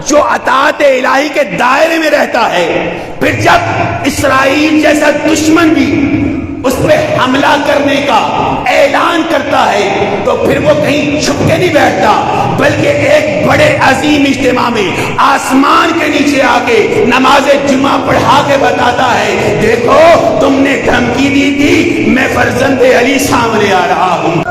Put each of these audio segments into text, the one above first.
جو اطاعت الہی کے دائرے میں رہتا ہے، پھر جب اسرائیل جیسا دشمن بھی اس پہ حملہ کرنے کا اعلان کرتا ہے تو پھر وہ کہیں چھپ کے نہیں بیٹھتا، بلکہ ایک بڑے عظیم اجتماع میں آسمان کے نیچے آ کے نماز جمعہ پڑھا کے بتاتا ہے، دیکھو تم نے دھمکی دی تھی، میں فرزند علی سامنے آ رہا ہوں۔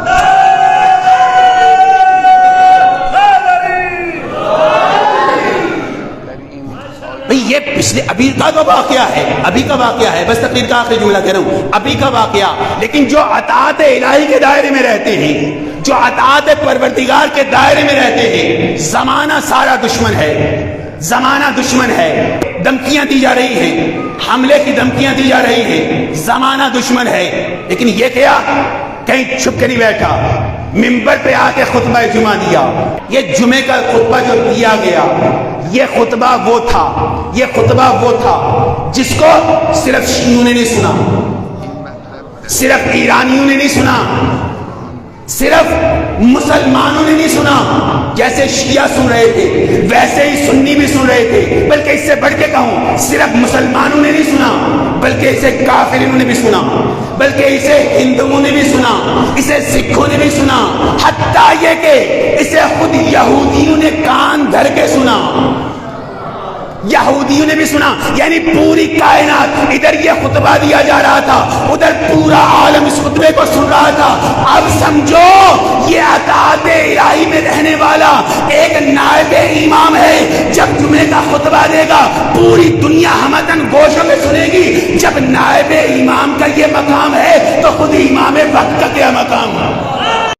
یہ پچھلے ابھی کا واقعہ ہے، ابھی کا واقعہ ہے، بس تقریر کا آخری جملہ کہہ رہا ہوں، ابھی کا واقعہ۔ لیکن جو اطاعت الہی کے دائرے میں رہتے ہیں، جو اطاعت پروردگار کے دائرے میں رہتے ہیں، زمانہ سارا دشمن ہے، زمانہ دشمن ہے، دھمکیاں دی جا رہی ہیں، حملے کی دھمکیاں دی جا رہی ہیں، زمانہ دشمن ہے، لیکن یہ کیا کہیں چھپ کے نہیں بیٹھا، منبر پہ آ کے خطبہ جمعہ دیا۔ یہ جمعے کا خطبہ جو دیا گیا، یہ خطبہ وہ تھا، یہ خطبہ وہ تھا جس کو صرف شیعوں نے نہیں سنا، صرف ایرانیوں نے نہیں سنا، صرف مسلمانوں نے نہیں سنا، جیسے شیعہ سن رہے تھے ویسے ہی سنی بھی سن رہے تھے، بلکہ اس سے بڑھ کے کہوں صرف مسلمانوں نے نہیں سنا، بلکہ اسے کافروں نے بھی سنا، بلکہ اسے ہندوؤں نے بھی سنا، اسے سکھوں نے بھی سنا، حتیٰ یہ کہ اسے خود یہودیوں نے کان دھر کے سنا، یہودیوں نے بھی سنا۔ یعنی پوری کائنات، ادھر یہ خطبہ دیا جا رہا تھا، ادھر پورا عالم اس خطبے کو سن رہا تھا۔ اب سمجھو یہ اطاعت الہی میں رہنے والا ایک نائب امام ہے، جب جمعے کا خطبہ دے گا پوری دنیا ہمتن گوشوں میں سنے گی۔ جب نائب امام کا یہ مقام ہے تو خود امام وقت کا کیا مقام ہے؟